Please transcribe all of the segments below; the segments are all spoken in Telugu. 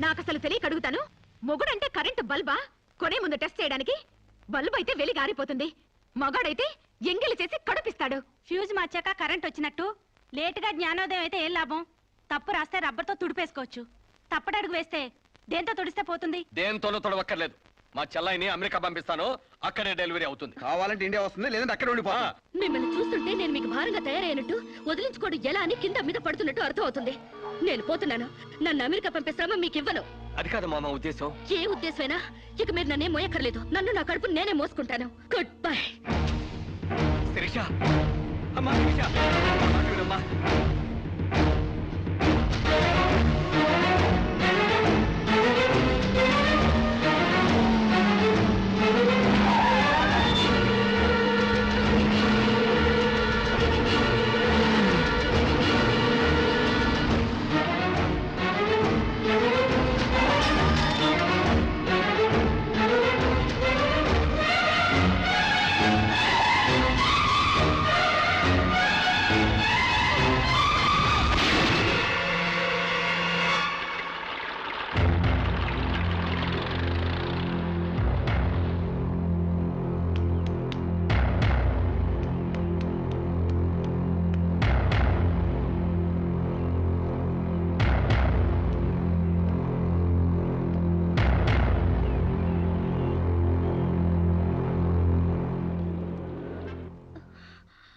నాకు అసలు తెలియక అడుగుతాను, మొగుడంటే కరెంటు బల్బా? కొనే ముందు టెస్ట్ చేయడానికి. బల్బు అయితే వెలి గారిపోతుంది, మగాడైతే ఎంగిలి చేసి కడుపిస్తాడు. ఫ్యూజ్ మార్చాక కరెంట్ వచ్చినట్టు లేటుగా జ్ఞానోదయం అయితే ఏం లాభం? తప్పు రాస్తే రబ్బర్తో తుడిపేసుకోవచ్చు, తప్పటడుగు వేస్తే దేంతో తుడిస్తే పోతుంది? దేంతోనూ తొడవక్కర్లేదు. మా చెల్లాయిని అమెరికా పంపిస్తాను, అక్కడే డెలివరీ అవుతుంది. కావాలంటే ఇండియా వస్తుంది, లేదంటే అక్కడ ఉండిపోతా. మిమ్మల్ని చూస్తుంటే నేను మీకు భారంగా తయారైనట్టు, వదిలించుకోవడం ఎలా అని కింద మీద పడుతున్నట్టు అర్థం అవుతుంది. నేను పోతున్నాను. నన్ను అమెరికా పంపిస్తామా మీకు ఇవ్వను. అది కాదు మా ఉద్దేశం. ఏ ఉద్దేశమైనా ఇక మీరు నన్నే మోయక్కర్లేదు. నన్ను నా కడుపు నేనే మోసుకుంటాను. Good bye. శిరీష, అమ్మా శిరీష, అమ్మా.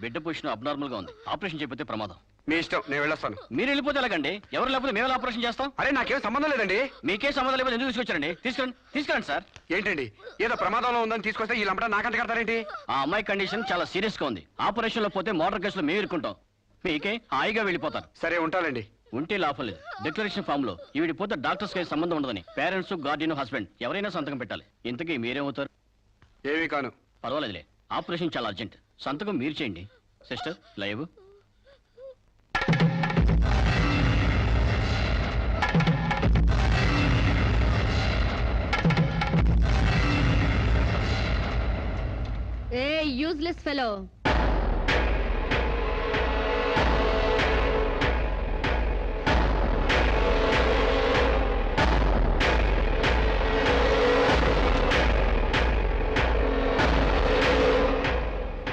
బిడ్డ పొజిషన్ అబ్నార్మల్ గా ఉంది. ఆపరేషన్ చేయకపోతే ప్రమాదం. మీ ఇష్టం, నేను వెళ్ళొస్తాను. మీరు వెళ్ళిపోతే ఎలాగండి? ఎవరు లేకపోతే మేము ఆపరేషన్ చేస్తాం. అరే నాకేం సంబంధం లేదండి. మీకే సంబంధం లేకపోతే ఎందుకు తీసుకొచ్చారండి? తీసుకురండి సార్. ఏంటండి ఏదో ప్రమాదంలో ఉందని తీసుకొస్తే ఈ లంపట నాకంట కడతారేంటి? ఆ అమ్మాయి కండిషన్ చాలా సీరియస్ గా ఉంది. ఆపరేషన్ లో పోతే మోటార్ కేసులో మేము ఇరుక్కుంటాం. మీకే హాయిగా వెళ్ళిపోతారు. సరే ఉంటానండి. ఉంటే లాభం లేదు. డిక్లరేషన్ ఫామ్ లో ఈవిడి పోతే డాక్టర్స్ కి సంబంధం ఉండదని పేరెంట్స్, గార్డియన్, హస్బెండ్ ఎవరైనా సంతకం పెట్టాలి. ఇంతకీ మీరేమవుతారు? ఏమీ కాను. పర్వాలేదులే, ఆపరేషన్ చాలా అర్జెంట్. సంతకం మీరు చేయండి. Sister live. ఏ యూజ్లెస్ ఫెలో,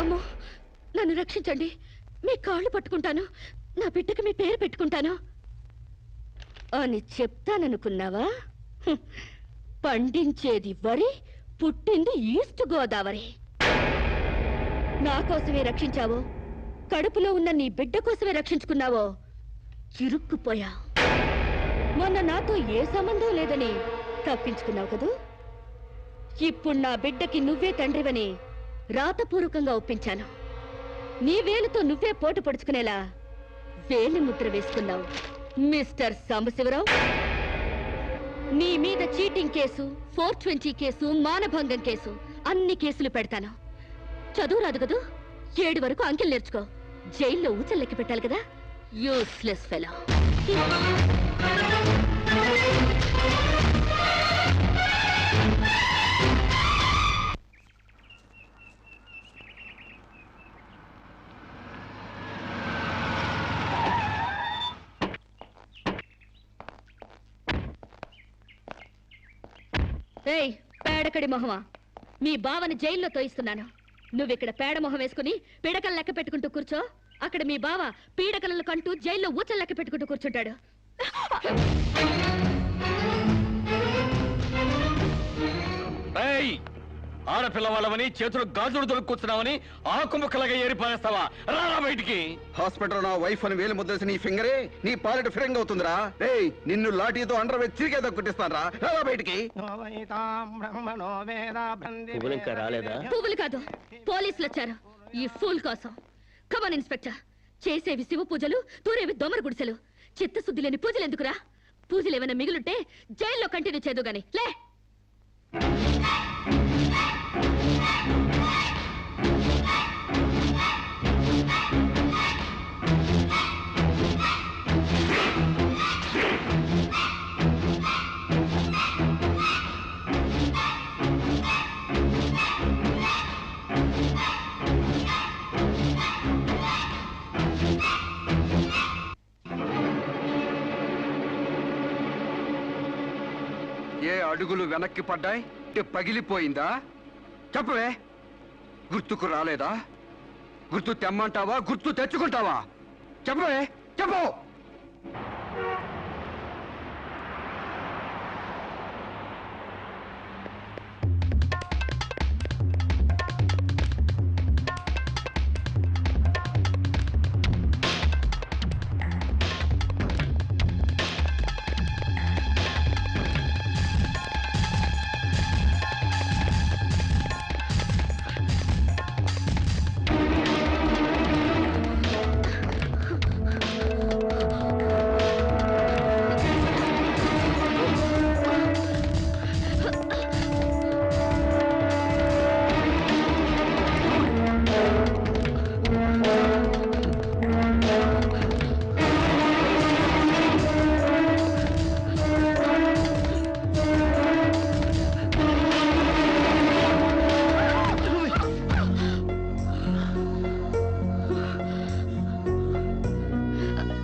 అమ్మో నన్ను రక్షించండి. మీ కాళ్ళు పట్టుకుంటాను, నా బిడ్డకి మీ పేరు పెట్టుకుంటాను అని చెప్తాననుకున్నావా? పండించేది వరి, పుట్టింది ఈస్ట్ గోదావరి. నా కోసమే రక్షించావో, కడుపులో ఉన్న నీ బిడ్డ కోసమే రక్షించుకున్నావో చిరుక్కుపోయా. మొన్న నాతో ఏ సంబంధం లేదని తప్పించుకున్నావు కదూ. ఇప్పుడు నా బిడ్డకి నువ్వే తండ్రివని రాతపూర్వకంగా ఒప్పించాను. నీ వేలుతో నువ్వే పోటు పడుచుకునేలా వేలి ముద్ర వేసుకున్నావు మిస్టర్ సాంబశివరావు. నీ మీద చీటింగ్ కేసు, 420 కేసు, మానభంగం కేసు, అన్ని కేసులు పెడతాను. చదువు రాదు కదూ, 7 వరకు అంకెలు నేర్చుకో. జైల్లో ఊచలు లెక్క పెట్టాలి కదా. Useless fellow. ఏయ్ పేడకడి మొహమా, మీ బావని జైల్లో తోయిస్తున్నాను. నువ్విక్కడ పేడ మొహం వేసుకుని పీడకలు లెక్క పెట్టుకుంటూ కూర్చో. అక్కడ మీ బావ పీడకలను కంటూ జైల్లో ఊచలు లెక్క పెట్టుకుంటూ కూర్చుంటాడు. ఆడపిల్ల వాళ్ళమని చేతులు గాజులు దొరుకుతున్నావని ఆకుముక్కలుగా ఏరిపారేస్తావా? రారా బయటికి. హాస్పిటల్ నా వైఫ్ అని వేలు ముద్రేసి నీ ఫింగరే నీ పాలెట్ ఫిరంగ్ అవుతుందిరా. ఏయ్ నిన్ను లాఠీతో అండర్ వేసి చిరిగే దక్కుటిస్తాను రా. రారా బయటికి. రాలేదా? పువ్వులు కాదు, పోలీసులు వచ్చారు ఈ ఫూల్ కోసం. Come on inspector. చేసేవి శివ పూజలు, తూరేవి దొమర గుడిసెలు. చిత్తశుద్ధి లేని పూజలు ఎందుకురా? పూజలు ఏమైనా మిగులుంటే జైల్లో కంటిన్యూ చేదు గాని లే. ఏ అడుగులు వెనక్కి పడ్డాయి పగిలిపోయిందా? చెప్పవే, గుర్తుకు రాలేదా? గుర్తు తెమ్మంటావా, గుర్తు తెచ్చుకుంటావా? చెప్పవే, చెప్పు.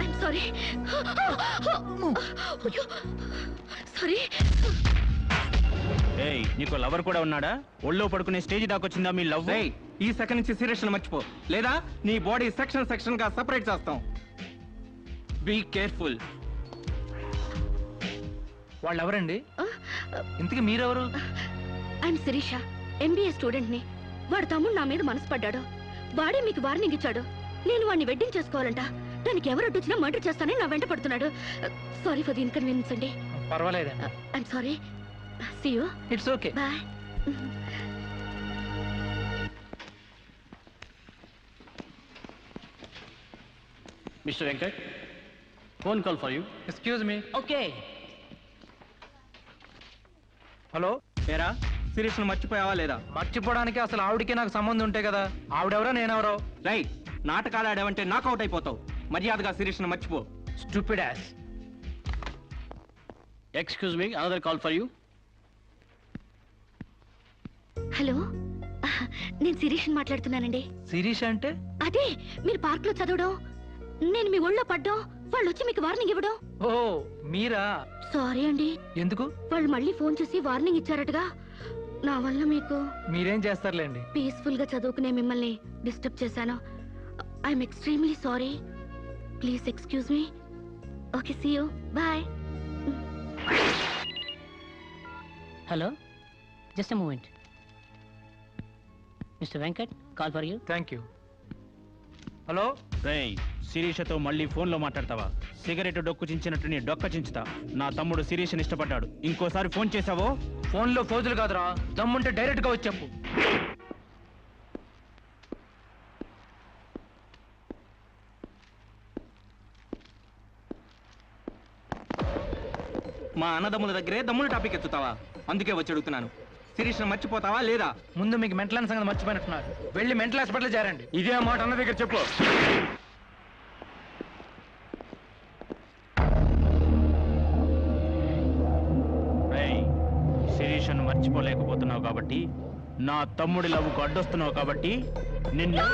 I'm sorry. సారీ. ఏయ్, నీకు లవర్ కూడా ఉన్నాడా? ఒళ్ళో పడుకునే స్టేజ్ దాకొచ్చిందా మీ లవ్? ఈ సెకండ్ నుంచి సీరియస్ మర్చిపో, లేదా నీ బాడీ సెక్షన్ గా సెపరేట్ చేస్తాం. Be careful. వాళ్ళు ఎవరండి? ఇంతకీ మీరెవరు? ఐఎమ్ శిరీష, ఎంబీఏ స్టూడెంట్ ని. వాడు తమ్ముడు నా మీద మనసు పడ్డాడు. వాడే మీకు వార్నింగ్ ఇచ్చాడు. నేను వాడిని వెడ్డింగ్ చేసుకోవాలంట. దానికి ఎవరు అడ్డొచ్చినా మర్డర్ చేస్తానని నా వెంట పడుతున్నాడు. సారీ ఫర్ ది ఇన్కన్వీనియన్స్ అండి. పర్వాలేదండి. I'm sorry. See you. It's okay. Bye. Mister Venkat, phone call for you. Excuse me. Okay. Hello, ఏరా, సీరియస్ మర్చిపోయావా లేదా? మర్చిపోవడానికి అసలు ఆవిడకి నాకు సంబంధం ఉంటే కదా. ఆవిడెవరో నేనెవరో. రైట్, నాటకాలు ఆడావంటే నాకౌట్ అయిపోతావు. మర్యాదగా సీరియస్ మర్చిపో. Stupid ass. Excuse me, another call for you. Hello, నేను శిరీష్ మాట్లాడుతున్నానండి. శిరీష్ అంటే? అదే మీరు పార్క్ లో చదవడం, నేను మీ ఒళ్ళో పడ్డం, వాళ్ళు వచ్చి మీకు వార్నింగ్ ఇవ్వడం. ఓ, మీరా? సారీ అండి. ఎందుకు? వాళ్ళు మళ్ళీ ఫోన్ చేసి వార్నింగ్ ఇచ్చారటగా. నా వల్ల మీకు మీరేం చేస్తారులేండి. పీస్ఫుల్ గా చదువుకునే మిమ్మల్ని డిస్టర్బ్ చేశాను. I'm extremely sorry. Please excuse me. Okay, see you. Bye. Hello, just a moment. Mr. Venkat, call for you. Thank you. Hello. రేయ్, శిరీషతో మళ్ళీ ఫోన్లో మాట్లాడతావా? సిగరెట్ డొక్కు చించినట్టు నీ డొక్క చించుతా. నా తమ్ముడు శిరీషని ఇష్టపడ్డాడు. ఇంకోసారి ఫోన్ చేసావో ఫోన్లో ఫోజులు కాదురా, దమ్ముంటే డైరెక్ట్ గా వచ్చి చెప్పు. మా అన్నదమ్ముల దగ్గరే దమ్ముల టాపిక్ ఎత్తుతావా? అందుకే వచ్చి అడుగుతున్నాను, సీరియస్ మర్చిపోతావా లేదా? ముందు మీకు మెంటల్ సంగతి మర్చిపోయినట్టున్నారు. వెళ్ళి మెంటల్ హాస్పిటల్ చేరండి. ఇదే మాట అన్న దగ్గర చెప్పు. శిరీషను మర్చిపోలేకపోతున్నావు కాబట్టి, నా తమ్ముడి లవ్వుకు అడ్డొస్తున్నావు కాబట్టి నిన్ను.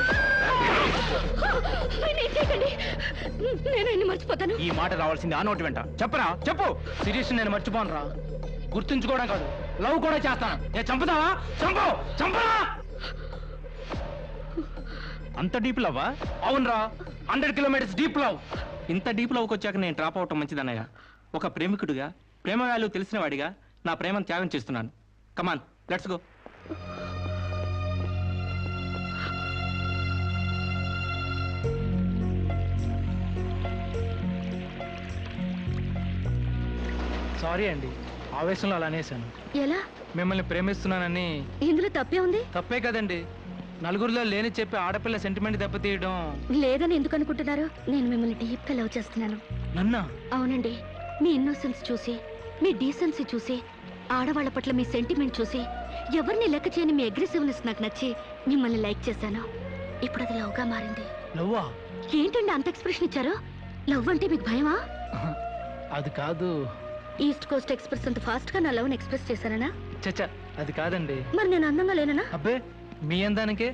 నేను మర్చిపోతాను. ఈ మాట రావాల్సింది ఆ నోటి వెంట. చెప్పరా, చెప్పు. శిరీష్ నేను మర్చిపోను రా. గుర్తుంచుకోవడం కాదు, లవ్ కూడా చేస్తాను. చంపుతావా? చంపు, చంపరా. అంత డీప్ లవ్వా? అవునరా, 100 కిలోమీటర్స్ డీప్ లవ్. ఇంత డీప్ లోకి వచ్చాక నేను డ్రాప్ అవటం మంచిదన్నయ్య. ఒక ప్రేమికుడిగా, ప్రేమ వాల్యూ తెలిసిన వాడిగా నా ప్రేమను త్యాగం చేస్తున్నాను. కమాన్, లెట్స్ గో. సారీ అండి, ఆవేశంలో అలా అనేశాను. ఎలా? మిమ్మల్ని ప్రేమిస్తున్నానని. ఇందులో తప్పే ఉంది. తప్పే కదండి. నలుగురిలో లేని చెప్పి ఆడపిల్ల సెంటిమెంట్ దెబ్బతీయడం. లేదని ఎందుకు అనుకుంటున్నారు? నేను మిమ్మల్ని డీప్ గా లవ్ చేస్తున్నాను. నన్నా? అవునండి. మీ ఇన్నోసెన్స్ చూసి, మీ డీసెన్సీ చూసి, ఆడవాళ్ల పట్ల మీ సెంటిమెంట్ చూసి, ఎవరిని లెక్క చేయని మీ అగ్రెసివ్నెస్ నాకు నచ్చి మిమ్మల్ని లైక్ చేశాను. ఇప్పుడు అది లవ్ గా మారింది. లవ్వా? ఏంటండి అంత ఎక్స్ప్రెషన్ ఇచ్చారు? లవ్ అంటే మీకు భయమా? అది కాదు. ఈస్ట్ కోస్ట్ ఎక్స్ప్రెస్ అంత ఫాస్ట్ గా నా లవ్ ఎక్స్ప్రెస్ చేశానా? చచ్చా, అది కాదండి. మరి నేను అందంగా లేనా? అబ్బే, మీ అందానికే.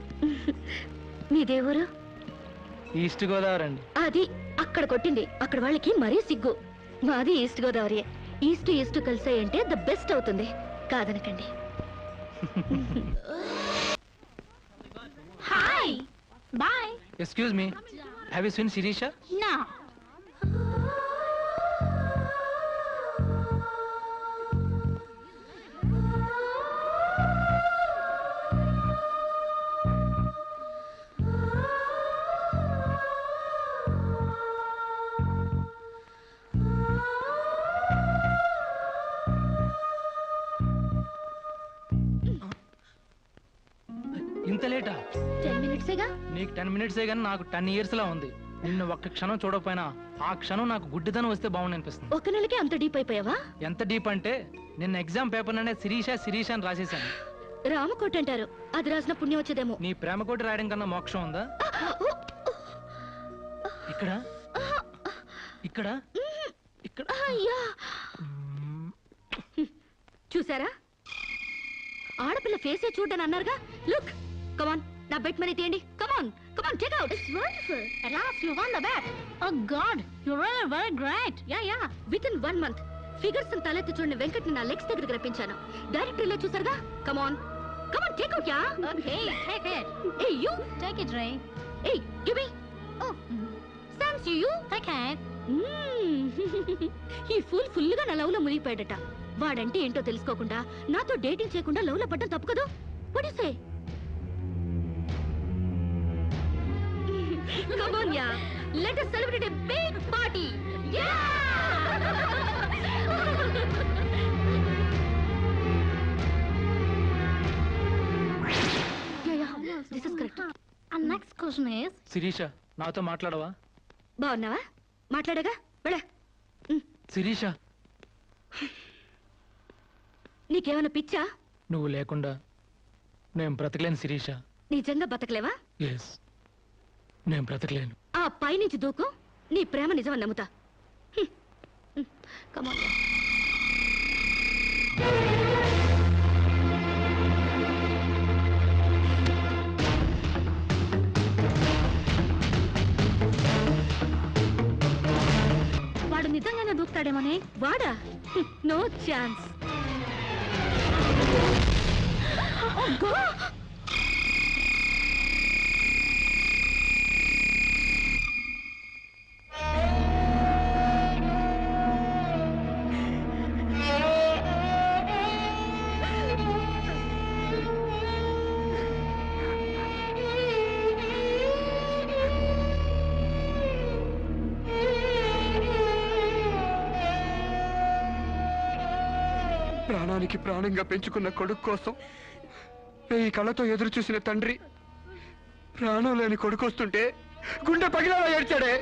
మీ దేవురు? ఈస్ట్ గోదావరి అండి. అది అక్కడ కొట్టింది. అక్కడ వాళ్ళకి మరీ సిగ్గు. మాది ఈస్ట్ గోదావరి. ఈస్ట్ కలిసాయంటే ద బెస్ట్ అవుతుంది, కాదనకండి. Hi bye. Excuse me, have you seen Sirisha? నా ఇంత లేటా? 10 మినిట్సేగా. నీకు 10 మినిట్సే కానీ నాకు 10 ఇయర్స్ లా ఉంది. నిన్ను ఒక్క క్షణం చూడకపోయినా ఆ క్షణం నాకు గుడ్డిదనం వస్తే బాగుంది అనిపిస్తుంది. ఒక నెలకే అంత డీప్ అయిపోయావా? ఎంత డీప్ అంటే నిన్న ఎగ్జామ్ పేపర్ అనే శిరీష అని రాసేసాను. రామకోట అంటారు, అది రాసిన పుణ్యం వచ్చేదేమో. నీ ప్రేమ కోటి రాయడం కన్నా మోక్షం ఉందా? ఇక్కడ ఇక్కడ ఇక్కడ అయ్యా, చూసారా, ఆడపిల్ల ఫేసే చూడని అన్నారుగా. లుక్, కమాన్, నా బెట్ మనీ తీయండి. Come on come on, take out. It's wonderful. at last you won the bet. Oh god, you're really very great. Yeah. With in 1 month figures తలెత్తి చూడని వెంకట్ నా లెగ్స్ దగ్గరికి రప్పించాను. డైరెక్ట్ ఇలా చూసారుగా. Come on come on, take out. Yeah, Okay, take it. Hey you, Take it, Ray. Hey give me. Oh, సామ్స్ యు. take it. ఈ ఫుల్ గా నా లవ్ లో మునిగిపోయాడట. వాడంటే ఏంటో తెలుసుకోకుండా నాతో డేటింగ్ చేయకుండా లవ్ లో పడ్డం తప్పు కదా. What you say? Come on, yeah. Let us celebrate a big party. Yeah! Yeah. This is correct. And next question is, Sirisha, నాతో మాట్లాడవా? బాగున్నావా? మాట్లాడగా వెళ్ళ. శిరీష, నీకేమైనా పిచ్చా? నువ్వు లేకుండా నేను బ్రతకలేను శిరీష. నిజంగా బతకలేవా? ఎస్, నేను బ్రతకలేను. ఆ పైనుంచి దూకు, నీ ప్రేమ నిజమని నమ్ముతా. కమాన్. వాడు నిజంగానే దూకుతాడేమోనే. వాడా? No chance. ప్రాణానికి ప్రాణంగా పెంచుకున్న కొడుకు కోసం ఈ కళ్ళతో ఎదురు చూసిన తండ్రి ప్రాణం లేని కొడుకు వస్తుంటే గుండె పగిలేలా ఏడ్చాడే.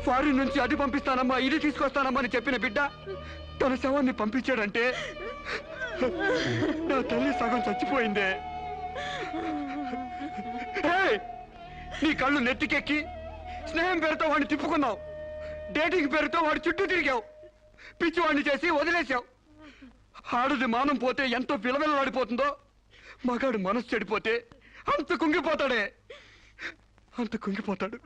ఫారిన్ నుంచి అది పంపిస్తానమ్మా, ఇది తీసుకొస్తానమ్మా అని చెప్పిన బిడ్డ తన శవాన్ని పంపించాడంటే నా తల్లి సగం చచ్చిపోయిందే. ఏయ్! నీ కళ్ళు నెత్తికెక్కి స్నేహం పేరుతో వాడిని తిప్పుకున్నావు, డేటింగ్ పేరుతో వాడి చుట్టూ తిరిగావు, పిచ్చివాడిని చేసి వదిలేశావు. ఆడది మానం పోతే ఎంతో విలవిలలాడిపోతుందో, మగాడు మనసు చెడిపోతే అంత కుంగిపోతాడే, అంత కుంగిపోతాడు.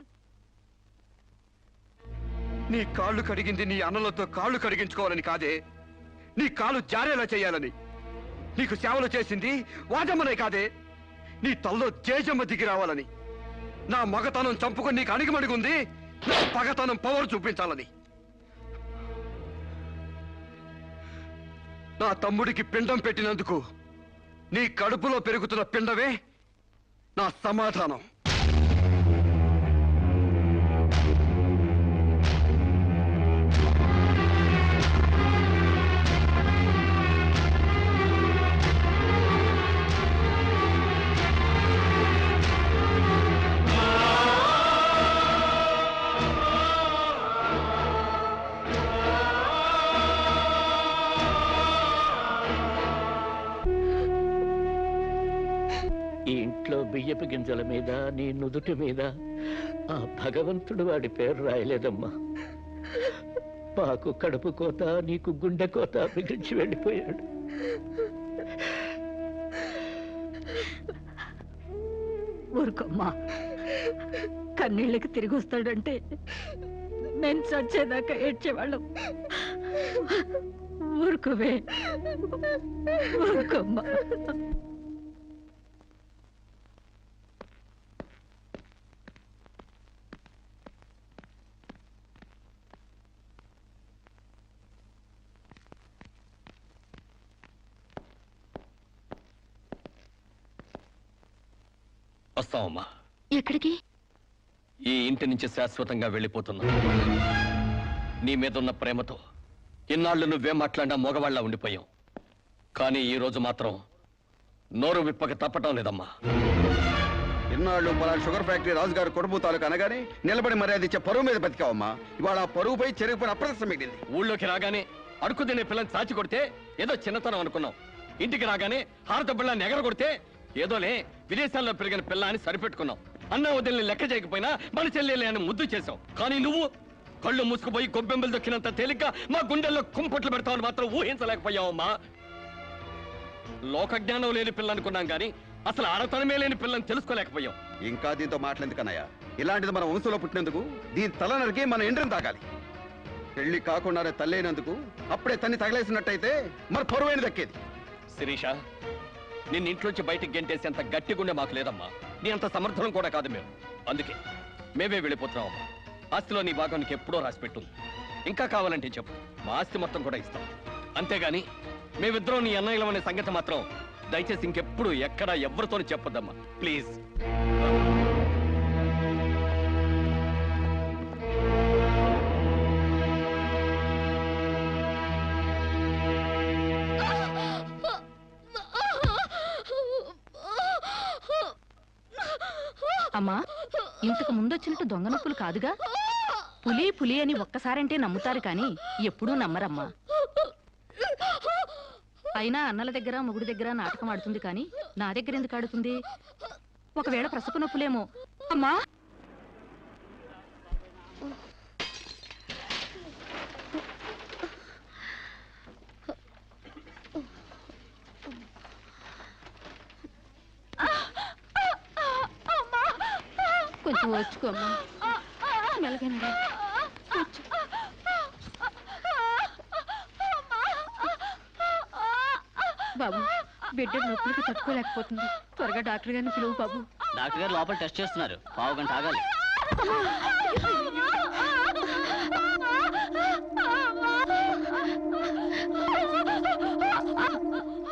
నీ కాళ్ళు కడిగింది నీ అన్నలతో కాళ్ళు కడిగించుకోవాలని కాదే, నీ కాళ్ళు జారేలా చేయాలని. నీకు సేవలు చేసింది వాజమ్మనే కాదే, నీ తల్లో జేజమ్మ దిగి రావాలని. నా మగతనం చంపుకొని నీకు అణిగిమణిగుంది నా పగతనం పవర్ చూపించాలని. నా తమ్ముడికి పిండం పెట్టినందుకు నీ కడుపులో పెరుగుతున్న పిండమే నా సమాధానం. ఈ ఇంట్లో బియ్యపు గింజల మీద నీ నుదుటి మీద ఆ భగవంతుడు వాడి పేరు రాయలేదమ్మా. మాకు కడుపు కోత, నీకు గుండె కోత మిగిల్చి వెళ్ళిపోయాడు. ఊరుకోమ్మా, కన్నీళ్ళకి తిరిగి వస్తాడంటే మేము చచ్చేదాకా ఏడ్చేవాళ్ళం. ఊరుకోవే, ఊరుకోమ్మా. వస్తామమ్మా. ఎక్కడికి? ఈ ఇంటి నుంచి శాశ్వతంగా వెళ్ళిపోతున్నా. నీ మీదున్న ప్రేమతో ఇన్నాళ్ళు నువ్వేం మాట్లాడినా మగవాళ్ళ ఉండిపోయావు. కానీ ఈ రోజు మాత్రం నోరు విప్పక తప్పటం లేదమ్మా. ఇన్నాళ్ళు పలా షుగర్ ఫ్యాక్టరీ రాజుగారు కొడుపు తాలూకు అనగానే నిలబడి మర్యాద ఇచ్చే పరువు మీద బతికావమ్మా. ఇవాళ ఆ పరువుపై చెరిగిపోయిన అప్రదర్శనం మిగిలింది. ఊళ్ళోకి రాగానే అడుక్కు తినే పిల్లని చాచి కొడితే ఏదో చిన్నతనం అనుకున్నాం. ఇంటికి రాగానే హారత బిళ్ళని ఎగర కొడితే ఏదోలే విదేశాల్లో పెరిగిన పిల్ల అని సరిపెట్టుకున్నాం. అన్న వదిలిని లెక్క చేయకపోయినా మన చెల్లెలే అని ముద్దు చేశావు. కానీ నువ్వు కళ్ళు మూసుకుపోయి గొబ్బెంబలు దొక్కినంత తేలిగ్గా మా గుండెల్లో కుంపట్లు పెడతావని మాత్రం ఊహించలేకపోయావమ్మా. లోకజ్ఞానం లేని పిల్ల అనుకున్నాం కానీ అసలు ఆడతనమే లేని పిల్లని తెలుసుకోలేకపోయాం. ఇంకా దీంతో మాట్లాడేందుకన్నయ్య, ఇలాంటిది మన వంశంలో పుట్టినందుకు దీని తల నరికి మన ఎండ్రిని తాగాలి. పెళ్లి కాకుండానే తల్లైనందుకు అప్పుడే తన్ని తగలేసినట్టయితే మరి పరువైన దక్కేది. శిరీష, నిన్న ఇంట్లోంచి బయటికి గెంటేసేంత గట్టి గుండె మాకు లేదమ్మా. నీ అంత సమర్థనం కూడా కాదు మేము. అందుకే మేమే వెళ్ళిపోతున్నామమ్మా. ఆస్తిలో నీ భాగం నీకు ఎప్పుడో రాసి పెట్టుంది. ఇంకా కావాలంటే చెప్పు, మా ఆస్తి మొత్తం కూడా ఇస్తాం. అంతేగాని మేమిద్దరం నీ అన్నయ్యలం అనే సంగతి మాత్రం దయచేసి ఇంకెప్పుడు ఎక్కడ ఎవరితో చెప్పొద్దమ్మా, ప్లీజ్. అమ్మా, ఇంతకు ముందు వచ్చినట్టు దొంగ నొప్పులు కాదుగా? పులి పులి అని ఒక్కసారంటే నమ్ముతారు కానీ ఎప్పుడూ నమ్మరమ్మా. అయినా అన్నల దగ్గర మొగుడి దగ్గర నాటకం ఆడుతుంది కానీ నా దగ్గర ఎందుకు ఆడుతుంది? ఒకవేళ ప్రసవ నొప్పులేమో. అమ్మా, కొంచెం వచ్చుకోమ్మా. మెలగండి. బాబు, బిడ్డ నొప్పులకి తట్టుకోలేకపోతుంది. త్వరగా డాక్టర్ గారిని పిలువు బాబు. డాక్టర్ గారు లోపల టెస్ట్ చేస్తున్నారు. పావు గంట ఆగాలి.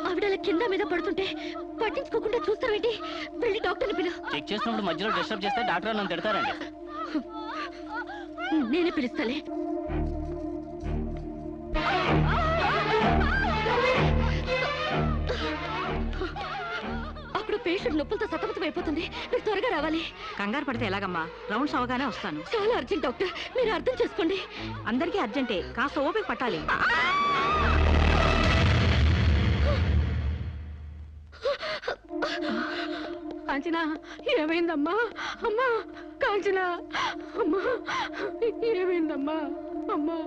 ఆవిడ కింద మీద పడుతుంటే పట్టించుకోకుండా చూస్తావేంటి? వెళ్ళి డాక్టర్ని పిలు. చెక్ చేసినప్పుడు మధ్యలో డిస్టర్బ్ చేస్తే డాక్టర్ నన్ను తిడతారండి. నేనే పిలుస్తాలే. అప్పుడు పేషెంట్ నొప్పులతో సతమతం అయిపోతుంది. మీరు త్వరగా రావాలి. కంగారు పడితే ఎలాగమ్మా? రౌండ్స్ అవగానే వస్తాను. చాలా అర్జెంట్ డాక్టర్, మీరు అర్థం చేసుకోండి. అందరికీ అర్జెంటే, కాస్త ఓపిక పట్టాలి. కాంచనా, ఏమైందమ్మా? అమ్మా కాంచనా, అమ్మా ఏమైందమ్మా? అమ్మా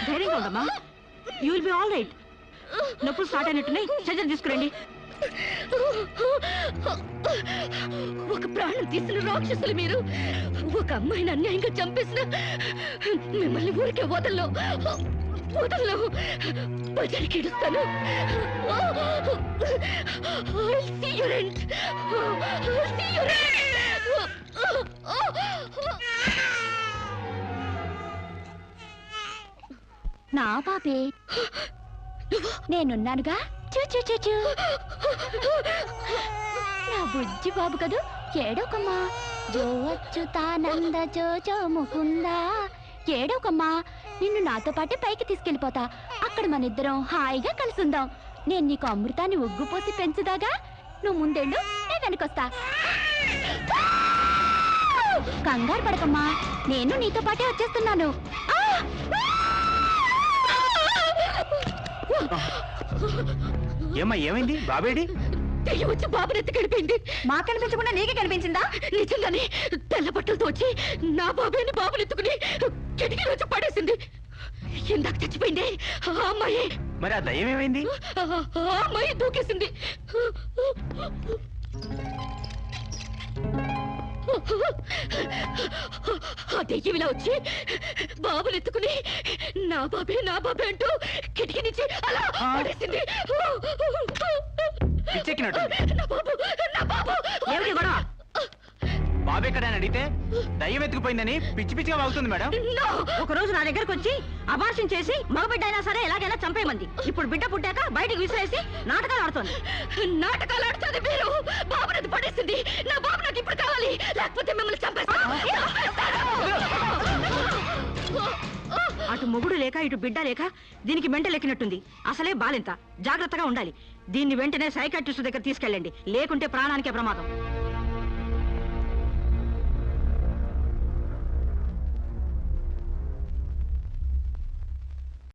ధైర్యంగా ఉండమ్మా. You will be all right. నొప్పులు స్టార్ట్ అయినట్టున్నాయి, సర్జరీ తీసుకురండి. ఒక ప్రాణం తీసిన రాక్షసులు మీరు. ఒక అమ్మాయిని అన్యాయంగా చంపేసిన మిమ్మల్ని ఊరికే వదల్లో వదల్లో. బజార్కి ఇడుస్తాను. నా పాపే, నేనున్నానుగా. చూ చూ చూ చూ. నా బుజ్జి బాబు కదూ, ఏడోకమ్మా. జో అచ్యుతానంద జో జో ముకుందా. ఏడోకమ్మా, నిన్ను నాతో పాటే పైకి తీసుకెళ్ళిపోతా. అక్కడ మన ఇద్దరం హాయిగా కలుసుందాం. నేను నీకు అమృతాన్ని ఉగ్గుపోసి పెంచుదాగా. నువ్వు ముందెళ్ళు, నేను వెనకొస్తా. కంగారు పడకమ్మా, నేను నీతో పాటే వచ్చేస్తున్నాను. ఏమ్మా, ఏమైంది? బాబేడి? దెయ్యం వచ్చి బాబుని ఎత్తుకెళ్ళిపోయింది. మాకు కనిపించకుండా నీకే కనిపించిందా? నిజంగానే తెల్ల బట్టలతో వచ్చి నా బాబేని బాబుని ఎత్తుకుని కిటికీ వచ్చి పడేసింది. ఇందాక చచ్చిపోయింది ఆ అమ్మాయి. మరి ఆ దయ్యం ఏమైంది? ఆ అమ్మాయి దూకేసింది. ఆ దెయ్యం ఇలా వచ్చి బాబుని ఎత్తుకుని నా బాబే అంటూ కిటికీ నుంచి అలా పడేసింది. పిచ్చెక్కినట్టుంది. నా బాబు ఏమిటి గొడవ? బాబు ఎక్కడ అని అడిగితే దయ్యం ఎత్తుకుపోయిందని పిచ్చి పిచ్చిగా వాగుతుంది మేడం. No! ఒక రోజు నా దగ్గరకు వచ్చి అబార్షన్ చేసి మగబిడ్డ అయినా సరే ఎలాగైనా చంపేయమంది. ఇప్పుడు బిడ్డ పుట్టాక బయటికి విసిరేసి నాటకాలు ఆడుతోంది. నాటకాలు ఆడుతుంది మీరు. బాబునది పడేసింది. నా బాబు నాకు ఇప్పుడు కావాలి, లేకపోతే మిమ్మల్ని చంపేస్తాను. అటు మొగుడు లేక ఇటు బిడ్డ లేక దీనికి మెంటలెక్కినట్టుంది. అసలే బాలింత, జాగ్రత్తగా ఉండాలి. దీన్ని వెంటనే సైకాట్రిస్ట్ దగ్గర తీసుకెళ్ళండి, లేకుంటే ప్రాణానికే ప్రమాదం.